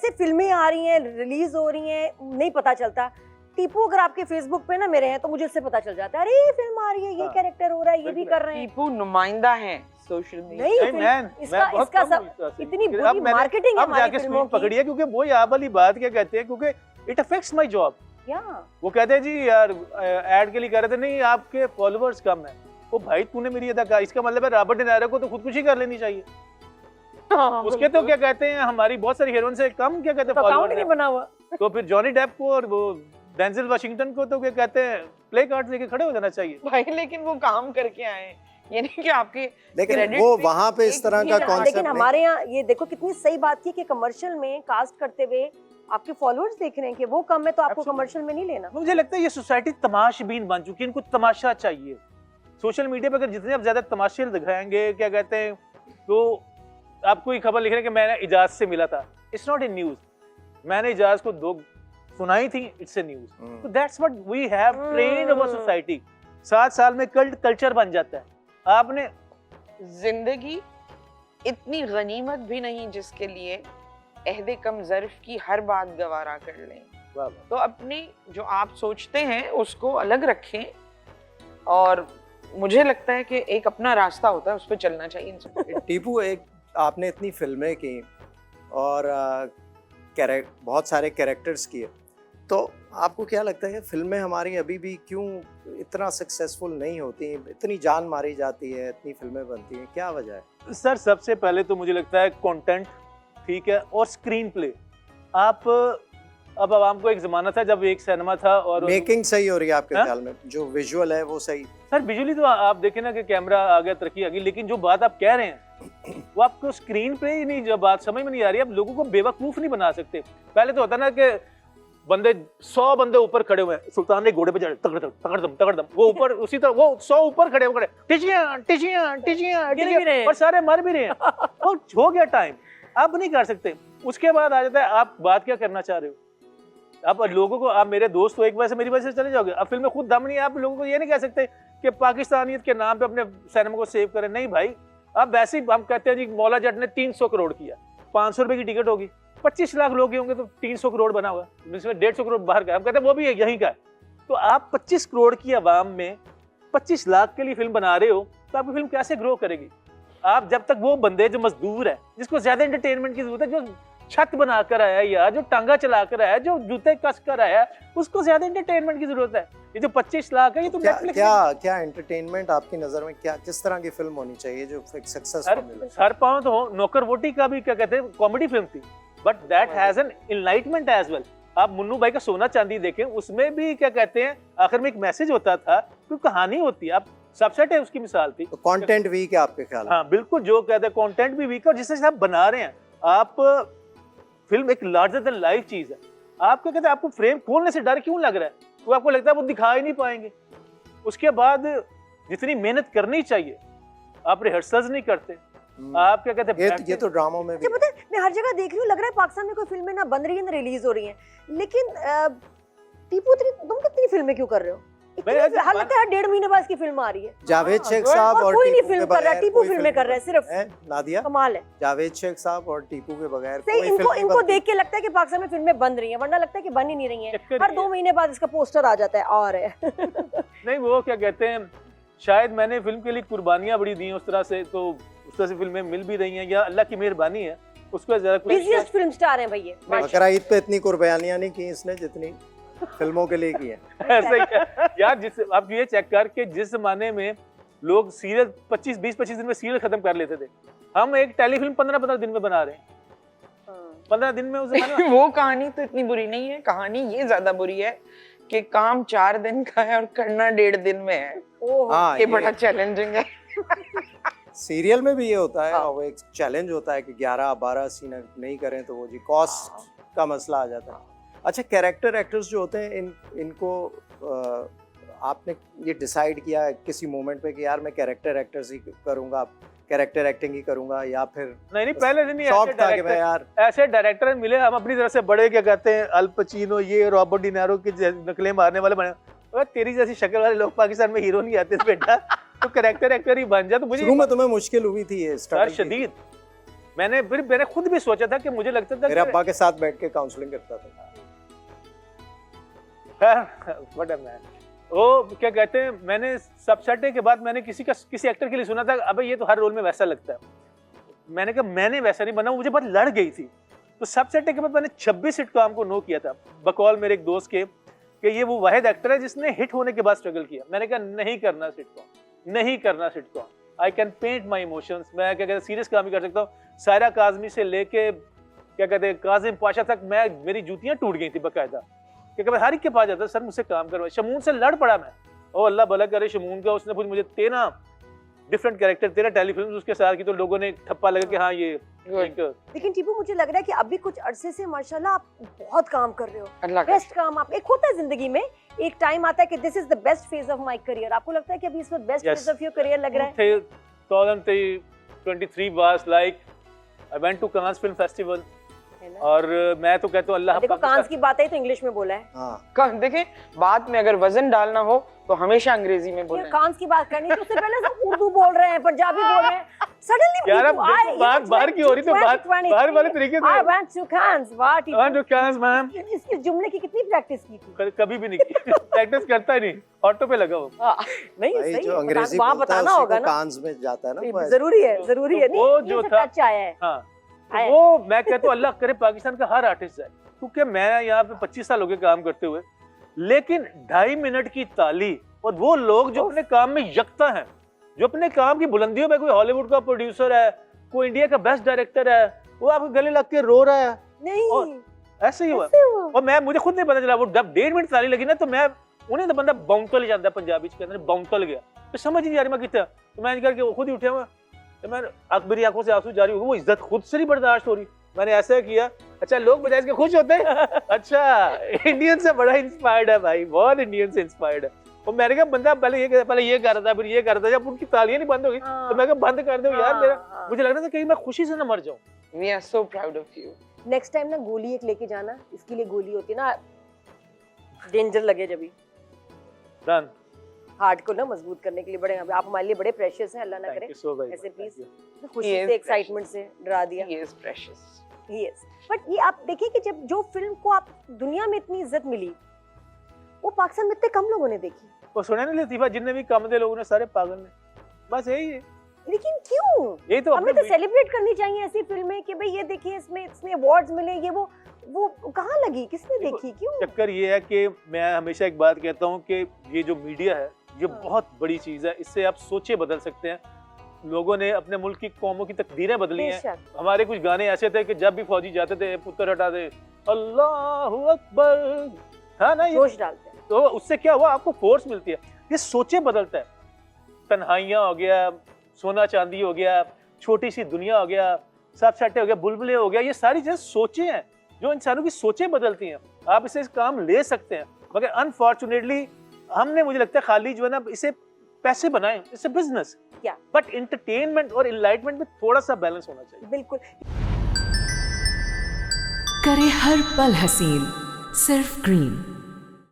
कैसे फिल्में आ रही हैं, रिलीज हो रही हैं, नहीं पता चलता। टीपू अगर आपके फेसबुक पे ना मेरे हैं तो मुझे उससे पता चल जाता है, अरे ये फिल्म आ रही है, ये कैरेक्टर हो रहा है, ये भी कर रहे हैं। टीपू नुमाइंदा है सोशल मीडिया। नहीं, इसका सब इतनी बुरी मार्केटिंग है हमारी फिल्मों की। पकड़ी है क्योंकि वो ये वाली बात क्या कहते हैं, क्योंकि इट अफेक्ट्स माय जॉब। वो कहते हैं जी यार ऐड के लिए कह रहे थे, नहीं आपके फॉलोअर्स कम है। वो भाई तूने मेरी अदा कहा, इसका मतलब है रॉबर्ट डी नायरो को तो खुदकुशी कर लेनी चाहिए। उसके तो क्या कहते हैं, हमारी बहुत सारी हीरोइन से कम क्या कहते हैं फॉलोअर्स नहीं बना हुआ। तो फिर जॉनी डेप को और वो डेंजल वाशिंगटन को तो क्या कहते हैं प्ले कार्ड लेके खड़े हो जाना चाहिए भाई। लेकिन वो काम करके आए, ये नहीं कि आपके, लेकिन वो वहां पे इस तरह का कॉन्सेप्ट। लेकिन हमारे यहाँ ये देखो कितनी सही बात थी कि कमर्शियल में कास्ट करते हुए आपके फॉलोअर्स देख रहे हैं कि वो कम है तो आपको कमर्शियल में नहीं लेना। मुझे लगता है ये सोसाइटी तमाशबीन बन चुकी है, इनको तमाशा चाहिए। सोशल मीडिया पे अगर जितने आप ज्यादा तमाशे दिखाएंगे क्या कहते हैं, तो आपको ये खबर लिख रहे हैं कि मैंने इजाज से मिला था, इट्स नॉट ए न्यूज। मैंने इजाज को 2 सुनाई थी, इट्स ए न्यूज। तो that's what we have trained our society. 7 साल में कल्ट कल्चर बन जाता है। आपने जिंदगी इतनी गनीमत भी नहीं जिसके लिए अहदे कम ज़र्फ की हर बात गवारा कर लें। तो अपनी जो आप सोचते हैं उसको अलग रखें, और मुझे लगता है कि एक अपना रास्ता होता है, उस पर चलना चाहिए। टीपू, एक आपने इतनी फिल्में की और बहुत सारे कैरेक्टर्स किए, तो आपको क्या लगता है फिल्में हमारी अभी भी क्यों इतना सक्सेसफुल नहीं होती, इतनी जान मारी जाती है, इतनी फिल्में बनती हैं, क्या वजह है? सर सबसे पहले तो मुझे लगता है कंटेंट ठीक है, और स्क्रीन प्ले। आप अब आवाम को एक जमाना था जब एक सिनेमा था और मेकिंग सही हो रही है आपके ख्याल में, जो विजुअल है वो सही? सर विजुअली तो आप देखें ना कि कैमरा आ गया, तरक्की आ गई, लेकिन जो बात आप कह रहे हैं वो आपको स्क्रीन पे ही नहीं, जो बात समझ में नहीं आ रही। आप लोगों को बेवकूफ नहीं बना सकते। पहले तो होता ना कि बंदे 100 बंदे ऊपर खड़े हुए हैं, सुल्तान ने घोड़े पे चढ़े तगड़दम, वो ऊपर उसी तरह वो 100 ऊपर खड़े हुए, टिचियां और सारे मर भी रहे हैं। वो हो गया टाइम, आप नहीं कर सकते। उसके बाद आ जाता है आप बात क्या करना चाह रहे हो। आप लोगों को, आप मेरे दोस्त हो, एक वजह से मेरी वजह से चले जाओगे। अब फिल्म में खुद दम नहीं है, आप लोगों को ये नहीं कह सकते कि पाकिस्तानियत के नाम पे अपने सिनेमा को सेव करें। नहीं भाई, अब वैसे ही हम कहते हैं जी मौला जट ने 300 करोड़ किया, 500 रुपए की टिकट होगी, 25 लाख लोग होंगे तो 300 करोड़ बना हुआ, जिसमें 150 करोड़ बाहर का। हम कहते हैं वो भी यहीं का है। तो आप 25 करोड़ की आवाम में 25 लाख के लिए फिल्म बना रहे हो, तो आपकी फिल्म कैसे ग्रो करेगी? आप जब तक वो बंदे जो मजदूर है, जिसको ज्यादा एंटरटेनमेंट की जरूरत है, जो छत बनाकर आया या जो टांगा चलाकर आया, जो जूते कस कर आया, उसको ज्यादा एंटरटेनमेंट की जरूरत है। ये जो 25 लाख है, ये तो क्या एंटरटेनमेंट आपकी नजर में क्या, किस तरह की फिल्म होनी चाहिए जो सक्सेसफुल मिले? सर पाँव तो हो, नौकर वोटी का भी क्या कहते हैं कॉमेडी फिल्म थी, but that has an enlightenment as well. आप मुन्नू भाई का सोना चांदी देखें, उसमें भी क्या कहते हैं आखिर में एक मैसेज होता था, कोई कहानी होती है। आप सबसेट है उसकी मिसाल थी। तो कंटेंट वीक है आपके ख्याल में? हाँ बिल्कुल, जो कहते हैं कंटेंट भी वीक है, और जिससे आप बना रहे हैं, आप फिल्म एक लार्जर देन लाइफ चीज है। आप क्या कहते हैं, आपको फ्रेम खोलने से डर क्यों लग रहा है? तो आपको लगता है वो दिखा ही नहीं पाएंगे। उसके बाद जितनी मेहनत करनी चाहिए आप रिहर्सल्स नहीं करते। आप क्या कहते हैं, ये तो ड्रामों में भी पता है, मैं हर जगह देख रही हूँ, लग रहा है पाकिस्तान में कोई फिल्में ना बन रही है ना रिलीज हो रही हैं, लेकिन टीपू तुम कितनी फिल्में क्यों कर रहे हो? हर लगता है 1.5 महीने बाद इसकी फिल्म आ रही है। जावेद शेख साहब और कोई नहीं फिल्म कर रहा, टीपू फिल्में कर रहा है सिर्फ। नादिया, कमाल है। जावेद शेख साहब और टीपू के बगैर इनको देख के लगता है कि पाकिस्तान में फिल्में बन रही हैं, वरना लगता है कि बन ही नहीं रही हैं। हर 2 महीने बाद इसका पोस्टर आ जाता है और है। नहीं, वो क्या कहते हैं, शायद मैंने फिल्म के लिए कुर्बानियां बड़ी दी उस तरह से, तो उस तरह से फिल्में मिल भी रही हैं, या अल्लाह की मेहरबानी है। उसको ज्यादा बिज़ीएस्ट फिल्म स्टार हैं भैया। बकरा-ईद पे इतनी कुर्बानियां नहीं की इसने जितनी फिल्मों के लिए की है। ऐसे ही यार, जिस आप ये चेक कर के जिस जमाने में लोग सीरियल 20-25 दिन में सीरियल खत्म कर लेते थे, हम एक टेलीफिल्म 15-15 दिन में बना रहे हैं। 15 दिन में उस जमाने वो कहानी तो इतनी बुरी नहीं है, कहानी ये ज्यादा बुरी है कि काम 4 दिन का है और करना 1.5 दिन में है। ये बड़ा चैलेंजिंग है। सीरियल में भी ये होता है, वो एक चैलेंज होता है कि 11-12 सीन नहीं करें तो वो जी कॉस्ट का मसला आ जाता है। अच्छा, कैरेक्टर एक्टर्स जो होते हैं, इनको आपने ये डिसाइड किया किसी मोमेंट पे कि यार मैं कैरेक्टर एक्टर्स ही करूंगा, कैरेक्टर एक्टिंग ही करूंगा, या फिर नहीं पहले दिन यार ऐसे डायरेक्टर मिले, हम अपनी तरफ से बड़े क्या कहते हैं अल पचीनो, ये रॉबर्ट डी नारो की नकलें मारने वाले बने, और तेरी जैसी शक्ल वाले लोग पाकिस्तान में हीरो नहीं आते बेटा, तो कैरेक्टर एक्टर ही बन जा। तो मुझे शुरू में तुम्हें मुश्किल हुई थी ये शदीद, मैंने खुद भी सोचा था कि मुझे लगता था मेरे अब्बा के साथ बैठ के काउंसलिंग करता था। What a man. वो क्या कहते हैं, मैंने सब सटे के बाद मैंने किसी एक्टर के लिए सुना था, अबे ये तो हर रोल में वैसा लगता है। मैंने कहा मैंने वैसा नहीं बना, मुझे बात लड़ गई थी। तो सब सटे के बाद मैंने 26 सिटकॉम को नो किया था, बकौल मेरे एक दोस्त के कि ये वो वाहिद एक्टर है जिसने हिट होने के बाद स्ट्रगल किया। मैंने कहा नहीं करना सिटकॉम, नहीं करना sitcom. I can paint my emotions. मैं क्या कहते सीरियस काम ही कर सकता हूँ। सायरा काज़मी से लेके क्या कहते हैं काजिम पाशा तक मेरी जूतियां टूट गई थी बाकायदा, क्योंकि मैं हर एक के पास जाता सर मुझसे काम करवाए। शमून से लड़ पड़ा मैं, ओ अल्लाह भला करे शमून का, उसने मुझे 13 डिफरेंट कैरेक्टर 13 टेलीफिल्म उसके साथ की, तो लोगों ने ठप्पा लगा कि हाँ ये एक। लेकिन टीपू मुझे लग रहा है कि अभी कुछ अरसे से माशाल्लाह आप बहुत काम कर रहे हो, अल्लाह का बेस्ट काम। आप एक होता है जिंदगी में, एक टाइम आता है कि this is the best phase of my career. आपको लगता है कि अभी इस वक्त best phase of your career लग रहा है? 2023 was like I went to Cannes Film Festival, है ना? और मैं तो कहता हूँ अल्लाह देखो कांस की बात है तो इंग्लिश में बोला है। हाँ देखें, बात में अगर वजन डालना हो तो हमेशा अंग्रेजी में बोलें। कांस की बात करनी तो उससे पहले सब उर्दू बोल रहे हैं, पंजाबी बोल रहे हैं। सडनली यार अब देखो बात बाहर की हो रही तो बात बाहर वाले तरीके से। I went to Cannes, what? I went to Cannes, ma'am. इसके जुमले की कितनी प्रैक्टिस की थी? कभी भी नहीं की, प्रैक्टिस करता ही नहीं, ऑटो पे लगा वो। नहीं भाई सही जो है, अंग्रेजी वहाँ बोलता है बताना उसी होगा को ना। कांस में जाता है ना। जरूरी है, जरूरी है। तो वो नहीं, जो ये था टच आया है। हाँ, आया। तो वो मैं कहता हूँ अल्लाह करे पाकिस्तान का हर आर्टिस्ट जाए, क्योंकि मैं यहाँ पे 25 साल हो गए काम करते हुए, लेकिन 2.5 मिनट की ताली और वो लोग जो अपने काम में यकता हैं, जो अपने काम की बुलंदियों में, कोई हॉलीवुड का प्रोड्यूसर है, कोई इंडिया का बेस्ट डायरेक्टर है, वो आपके गले लग के रो रहा है, नहीं ऐसे ही हुआ। ऐसे हुआ। और मुझे खुद नहीं पता चला, वो जब 1.5 मिनट ताली लगी ना तो मैं उन्हें तो बंदा बाउंटल जाता है, पंजाबी के अंदर बाउंटल गया, तो समझ ही नहीं आ रही मैं कितना। तो मैं करके वो खुद ही उठे हुआ, तो मैं मेरी आंखों से आंसू जारी हो गए, वो इज्जत खुद से नहीं बर्दाश्त हो रही। मैंने ऐसा किया, अच्छा लोग बजाय इसके खुश होते हैं, अच्छा इंडियन से बड़ा इंस्पायर्ड है भाई, बहुत इंडियन से इंस्पायर्ड है। और मैंने कहा बंदा पहले ये कर रहा था, फिर ये कर रहा था, जब उनकी तालियां नहीं बंद हो गई तो मैं कहा बंद कर दो यार, मेरा मुझे लग रहा था कहीं मैं खुशी से ना मर जाऊं। We are so proud of you. Next time ना गोली एक लेके जाना, इसके लिए गोली होती है ना, डेंजर लगे जब भी डन। हार्ट को ना मजबूत करने के लिए बड़े आप हमारे लिए बड़े प्रेशियस हैं, अल्लाह ना करे ऐसे प्लीज खुशी He is से एक्साइटमेंट से डरा दिया। He is precious. Yes, but ये आप देखिए कि जब जो फिल्म को आप दुनिया में इतनी इज्जत मिली, वो पाकिस्तान में इतने कम लोगों ने देखी। वो सुना नहीं लतीफा, जितने भी कम दे लोगों ने सारे पागल ने, बस यही है। लेकिन क्यों? यही तो हमें तो सेलिब्रेट करनी चाहिए ऐसी फिल्में कि भाई ये देखिए इसमें अवार्ड्स मिले, ये वो कहाँ लगी, किसने देखी, क्यों? चक्कर ये है कि मैं हमेशा एक बात कहता हूँ कि ये जो मीडिया है ये बहुत बड़ी चीज है, इससे आप सोचे बदल सकते हैं। लोगों ने अपने मुल्क की कौमों की तकदीरें बदली हैं। हमारे कुछ गाने ऐसे थे कि जब भी फौजी जाते थे पुत्र हटा दे अल्लाहू अकबर, हाँ ना, जोश डालते हैं, तो उससे क्या हुआ, आपको फोर्स मिलती है, ये सोचे बदलता है। तन्हाइयाँ हो गया, सोना चांदी हो गया, छोटी सी दुनिया हो गया, सब सट्टे हो गया, बुलबुले हो गया, ये सारी चीजें सोचे हैं जो इंसानों की सोचें बदलती हैं। आप इसे काम ले सकते हैं, मगर अनफॉर्चुनेटली हमने, मुझे लगता है खाली जो है ना इसे पैसे बनाए, इसे बिजनेस, बट एंटरटेनमेंट और एनलाइटमेंट में थोड़ा सा बैलेंस होना चाहिए। बिल्कुल। करे हर पल हसीन, सिर्फ ग्रीन।